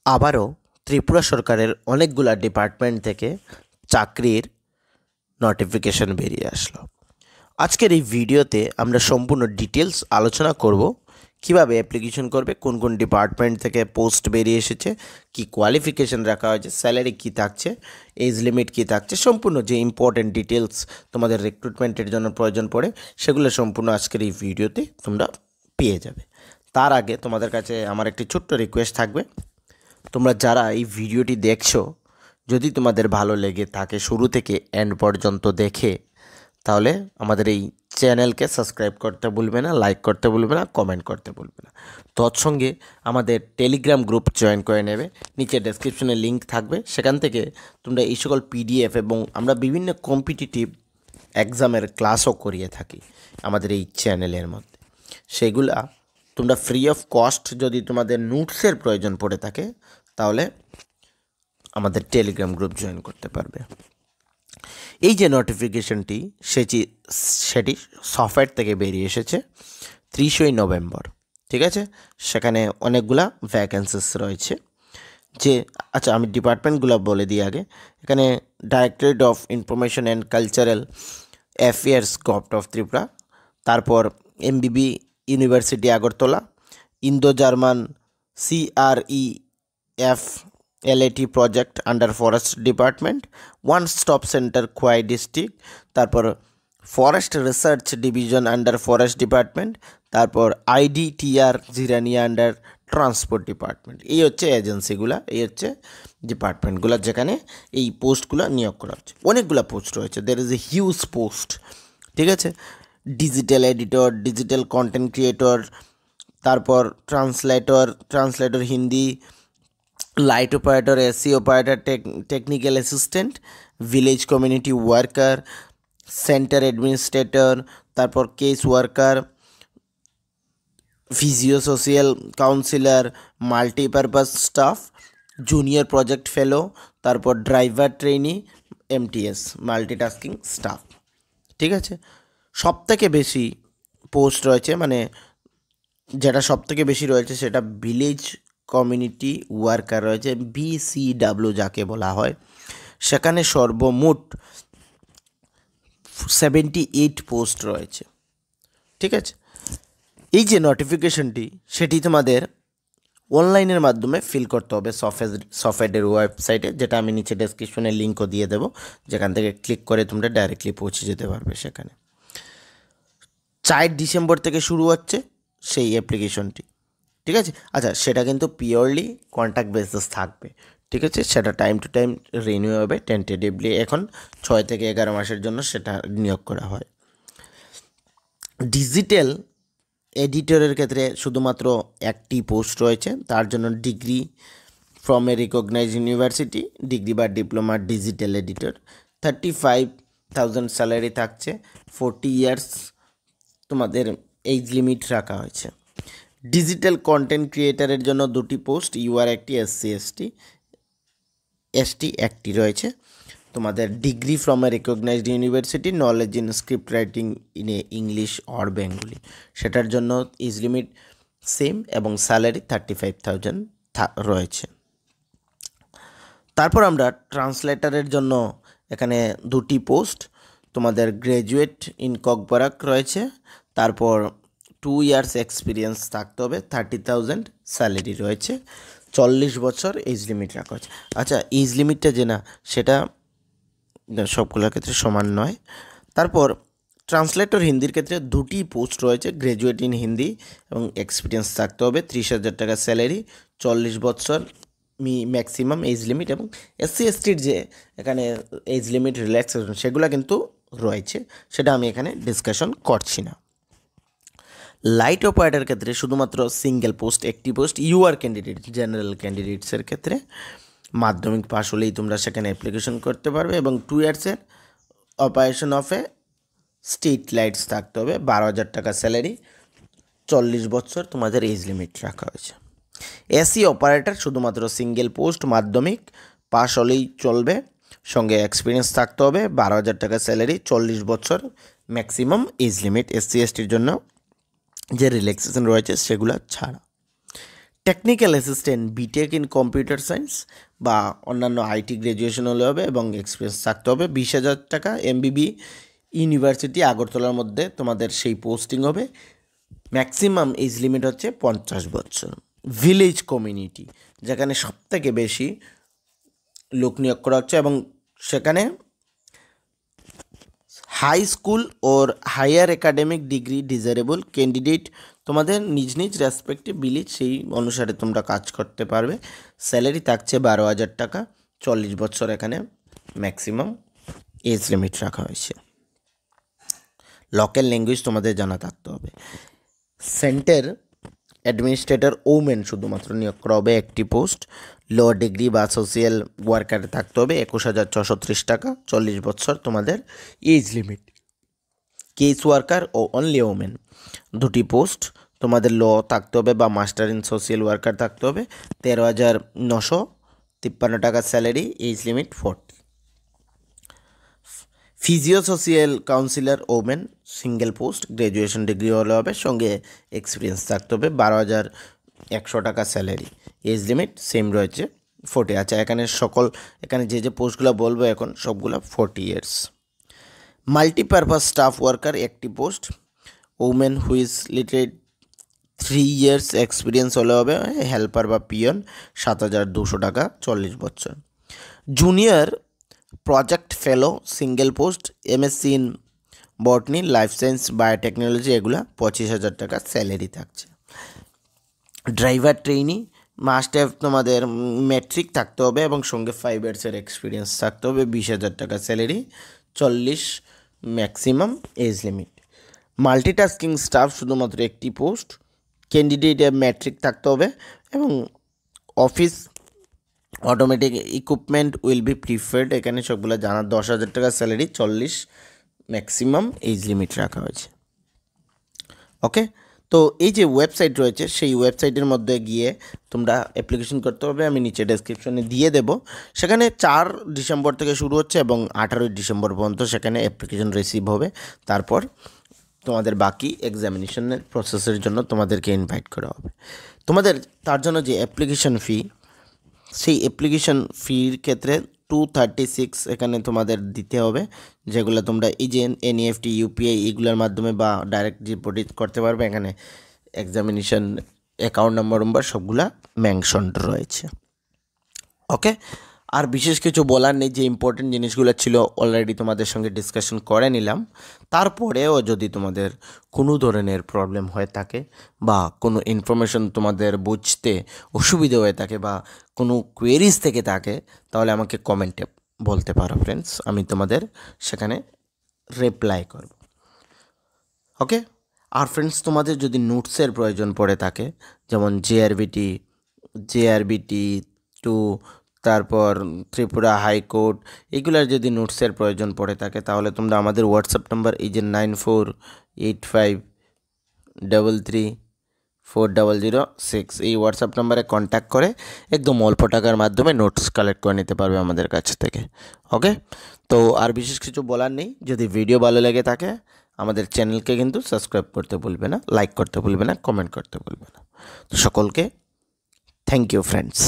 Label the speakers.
Speaker 1: আবারও ত্রিপুরা সরকারের অনেকগুলা ডিপার্টমেন্ট থেকে চাকরির নোটিফিকেশন বেরিয়ে আসলো। আজকের এই ভিডিওতে আমরা সম্পূর্ণ ডিটেলস আলোচনা করব, কিভাবে অ্যাপ্লিকেশন করবে, কোন কোন ডিপার্টমেন্ট থেকে পোস্ট বেরিয়ে এসেছে, কি কোয়ালিফিকেশন রাখা হয়েছে, স্যালারি কী থাকছে, এজ লিমিট কী থাকছে, সম্পূর্ণ যে ইম্পর্টেন্ট ডিটেলস তোমাদের রিক্রুটমেন্টের জন্য প্রয়োজন পড়ে সেগুলো সম্পূর্ণ আজকের এই ভিডিওতে তোমরা পেয়ে যাবে। তার আগে তোমাদের কাছে আমার একটি ছোট্ট রিকোয়েস্ট থাকবে, তোমরা যারা এই ভিডিওটি দেখছো, যদি তোমাদের ভালো লেগে থাকে শুরু থেকে এন্ড পর্যন্ত দেখে, তাহলে আমাদের এই চ্যানেলকে সাবস্ক্রাইব করতে ভুলবে না, লাইক করতে ভুলবে না, কমেন্ট করতে ভুলবে না। তৎসঙ্গে আমাদের টেলিগ্রাম গ্রুপ জয়েন করে নেবে, নিচে ডেসক্রিপশনে লিঙ্ক থাকবে, সেখান থেকে তোমরা এই সকল পিডিএফ এবং আমরা বিভিন্ন কম্পিটিটিভ এক্সামের ক্লাসও করিয়ে থাকি আমাদের এই চ্যানেলের মধ্যে। সেগুলা তোমরা ফ্রি অফ কস্ট, যদি তোমাদের নোটসের প্রয়োজন পড়ে থাকে তাহলে আমাদের টেলিগ্রাম গ্রুপ জয়েন করতে পারবে। এই যে নোটিফিকেশনটি সেটি সফটওয়্যার থেকে বেরিয়ে এসেছে 30 নভেম্বর, ঠিক আছে। সেখানে অনেকগুলা ভ্যাকেন্সিস রয়েছে। যে আচ্ছা, আমি ডিপার্টমেন্টগুলো বলে দিই আগে। এখানে directorate of information and cultural affairs government of Tripura, তারপর MBB university Agartala, Indo German CREF LAT project under forest department, one stop centre Khowai district, তারপর forest research division under forest department, তারপর IDTR Jirania under transport department. এই হচ্ছে এজেন্সিগুলা, এই হচ্ছে ডিপার্টমেন্টগুলো যেখানে এই পোস্টগুলো নিয়োগ করা হচ্ছে। অনেকগুলো পোস্ট রয়েছে, there is a huge post, ঠিক আছে। Digital editor, digital content creator, তারপর translator Hindi, light operator, SC operator, technical assistant, village community worker, centre administrator, তারপর case worker, physio social counsellor, multipurpose staff, junior project fellow, তারপর driver trainee, MTS multitasking staff, ঠিক আছে। সবথেকে বেশি post রয়েছে, মানে যেটা সবথেকে বেশি রয়েছে সেটা ভিলেজ কমিউনিটি ওয়ার্কার রয়েছে, BCW যাকে বলা হয়। সেখানে সর্বমোট 78 পোস্ট রয়েছে, ঠিক আছে। এই যে নোটিফিকেশনটি সেটি তোমাদের অনলাইনের মাধ্যমে ফিল করতে হবে সফটওয়্যারের ওয়েবসাইটে, যেটা আমি নিচে ডেসক্রিপশনে লিঙ্কও দিয়ে দেবো, যেখান থেকে ক্লিক করে তোমরা ডাইরেক্টলি পৌঁছে যেতে পারবে সেখানে। 4 ডিসেম্বর থেকে শুরু হচ্ছে সেই অ্যাপ্লিকেশনটি, ঠিক আছে। আচ্ছা, সেটা কিন্তু পিওরলি কন্ট্যাক্ট বেসিস থাকবে, ঠিক আছে। সেটা টাইম টু টাইম রিনিউ হবে টেন্টেটিভলি। এখন 6 থেকে 11 মাসের জন্য সেটা নিয়োগ করা হয়। ডিজিটাল এডিটরের ক্ষেত্রে শুধুমাত্র একটি পোস্ট রয়েছে, তার জন্য degree from a recognise university, degree বা ডিপ্লোমা ডিজিটাল এডিটর, 35,000 স্যালারি থাকছে, 40 ইয়ার্স তোমাদের এজ লিমিট রাখা হয়েছে। ডিজিটাল কন্টেন্ট ক্রিয়েটারের জন্য 2টি পোস্ট, UR একটি, SC/ST একটি রয়েছে। তোমাদের degree from a recognised university, knowledge in script writing in a English or Bengali, সেটার জন্য এজ লিমিট সেম এবং স্যালারি 35,000 রয়েছে। তারপর আমরা ট্রান্সলেটারের জন্য এখানে 2টি পোস্ট, তোমাদের গ্র্যাজুয়েট ইন ককবরাক রয়েছে, তারপর 2 ইয়ার্স এক্সপিরিয়েন্স থাকতে হবে, 30,000 স্যালারি রয়েছে, 40 বছর এজ লিমিট রাখা হয়েছে। আচ্ছা, এজ লিমিটটা যে না, সেটা সবগুলোর ক্ষেত্রে সমান নয়। তারপর ট্রান্সলেটর হিন্দির ক্ষেত্রে 2টি পোস্ট রয়েছে, গ্র্যাজুয়েট ইন হিন্দি এবং এক্সপিরিয়েন্স থাকতে হবে, 30,000 টাকা স্যালারি, 40 বছর ম্যাক্সিমাম এজ লিমিট, এবং SC/STর যে এখানে এজ লিমিট রিল্যাক্সেশন সেগুলো কিন্তু রয়েছে, সেটা আমি এখানে ডিসকাশন করছি না। লাইট অপারেটরের ক্ষেত্রে শুধুমাত্র সিঙ্গেল পোস্ট, একটি পোস্ট, UR ক্যান্ডিডেট, জেনারেল ক্যান্ডিডেটসের ক্ষেত্রে মাধ্যমিক পাস হলেই তোমরা সেখানে অ্যাপ্লিকেশন করতে পারবে, এবং 2 ইয়ার্সের operation of a street lights থাকতে হবে, 12,000 টাকা স্যালারি, 40 বছর তোমাদের এজ লিমিট রাখা হয়েছে। SC অপারেটর শুধুমাত্র সিঙ্গেল পোস্ট, মাধ্যমিক পাস হলেই চলবে, সঙ্গে এক্সপিরিয়েন্স থাকতে হবে, 12,000 টাকা স্যালারি, 40 বছর ম্যাক্সিমাম এজ লিমিট, SC/STর জন্য যে রিল্যাক্সেশন রয়েছে সেগুলো ছাড়া। Technical assistant BTech in computer science বা অন্যান্য আইটি গ্র্যাজুয়েশন হলে হবে এবং এক্সপিরিয়েন্স থাকতে হবে। 20,000 টাকা। এমবিবি ইউনিভার্সিটি আগরতলার মধ্যে তোমাদের সেই পোস্টিং হবে। ম্যাক্সিমাম এজ লিমিট হচ্ছে 50 বছর। ভিলেজ কমিউনিটি, যেখানে সবথেকে বেশি লোক নিয়োগ করা হচ্ছে এবং সেখানে high school or higher academic degree desirable candidate তোমাদের নিজ নিজ রেসপেক্টিভ ভিলেজ সেই অনুসারে তোমরা কাজ করতে পারবে। স্যালারি থাকছে 12,000 টাকা। 40 বছর এখানে ম্যাক্সিমাম এজ লিমিট রাখা হয়েছে। লোকাল ল্যাঙ্গুয়েজ তোমাদের জানা থাকতে হবে। সেন্টার অ্যাডমিনিস্ট্রেটর ওমেন শুধুমাত্র নিয়োগ করা হবে, একটি পোস্ট। ল ডিগ্রি বা সোশিয়াল ওয়ার্কারে থাকতে হবে। 21,630 টাকা। 40 বছর তোমাদের এজ লিমিট। কেস ওয়ার্কার ও অনলি ওমেন, দুটি পোস্ট। তোমাদের ল থাকতে হবে বা মাস্টার ইন সোশিয়াল ওয়ার্কার থাকতে হবে। 13,953 টাকা salary. Age limit 40। Physio social counsellor women, single post. Graduation degree হলে হবে, সঙ্গে এক্সপিরিয়েন্স থাকতে হবে। 12,100 টাকা স্যালারি। এজ লিমিট সেম রয়েছে 40। আচ্ছা, এখানে যে পোস্টগুলো বলবো এখন সবগুলো 40 ইয়ার্স। মাল্টিপারপাস স্টাফ ওয়ার্কার, একটি post. Women who's literate 3 years experience হলে হবে। হেল্পার বা পিয়ন, 7,200 টাকা। 40 বছর। Junior project fellow, single post. MSc in botany, life science, biotechnology, এগুলা 25,000 টাকা স্যালারি থাকছে। ড্রাইভার ট্রেইনি মাস্ট হ্যাভ তোমাদের ম্যাট্রিক থাকতে হবে এবং সঙ্গে 5 ইয়ার্সের এক্সপিরিয়েন্স থাকতে হবে। 20,000 টাকা salary. 40 maximum age limit. Multitasking staff, শুধুমাত্র একটি পোস্ট। ক্যান্ডিডেটের ম্যাট্রিক থাকতে হবে এবং office automatic equipment will be preferred, এখানে সবগুলো জানা। 10,000 টাকা স্যালারি। 40 ম্যাক্সিমাম এজ লিমিট রাখা হয়েছে। ওকে, তো এই যে ওয়েবসাইট রয়েছে সেই ওয়েবসাইটের মধ্যে গিয়ে তোমরা অ্যাপ্লিকেশন করতে হবে। আমি নিচে ডেসক্রিপশনে দিয়ে দেব। সেখানে 4 ডিসেম্বর থেকে শুরু হচ্ছে এবং 18 ডিসেম্বর পর্যন্ত সেখানে অ্যাপ্লিকেশন রিসিভ হবে। তারপর তোমাদের বাকি এক্সামিনেশনের প্রসেসের জন্য তোমাদেরকে ইনভাইট করা হবে। তোমাদের তার জন্য যে অ্যাপ্লিকেশন ফি, সেই অ্যাপ্লিকেশন ফির ক্ষেত্রে 236 এখানে তোমাদের দিতে হবে, যেগুলো তোমরা এই যে এনইএফটি, ইউপিআই এগুলোর মাধ্যমে বা ডাইরেক্ট ডিপোজিট করতে পারবে। এখানে এক্সামিনেশন অ্যাকাউন্ট নাম্বার সবগুলা মেনশন রয়েছে। ওকে, আর বিশেষ কিছু বলার নেই। যে ইম্পর্টেন্ট জিনিসগুলো ছিল অলরেডি তোমাদের সঙ্গে ডিসকাশন করে নিলাম। তারপরেও যদি তোমাদের কোনো ধরনের প্রবলেম হয়ে থাকে বা কোনো ইনফরমেশন তোমাদের বুঝতে অসুবিধা হয়ে থাকে বা কোনো কোয়েরিজ থেকে থাকে, তাহলে আমাকে কমেন্টে বলতে পারো ফ্রেন্ডস, আমি তোমাদের সেখানে রিপ্লাই করব। ওকে, আর ফ্রেন্ডস তোমাদের যদি নোটসের প্রয়োজন পড়ে থাকে, যেমন জেআরবিটি 2, তারপর ত্রিপুরা হাইকোর্ট, এগুলার যদি নোটসের প্রয়োজন পড়ে থাকে, তাহলে তোমরা আমাদের হোয়াটসঅ্যাপ নাম্বার এই যে 9485334006 এই হোয়াটসঅ্যাপ নাম্বারে কন্ট্যাক্ট করে একদম অল্প টাকার মাধ্যমে নোটস কালেক্ট করে নিতে পারবে আমাদের কাছ থেকে। ওকে, তো আর বিশেষ কিছু বলার নেই। যদি ভিডিও ভালো লেগে থাকে আমাদের চ্যানেলকে কিন্তু সাবস্ক্রাইব করতে ভুলবে না, লাইক করতে ভুলবে না, কমেন্ট করতে ভুলবে না। তো সকলকে থ্যাংক ইউ ফ্রেন্ডস।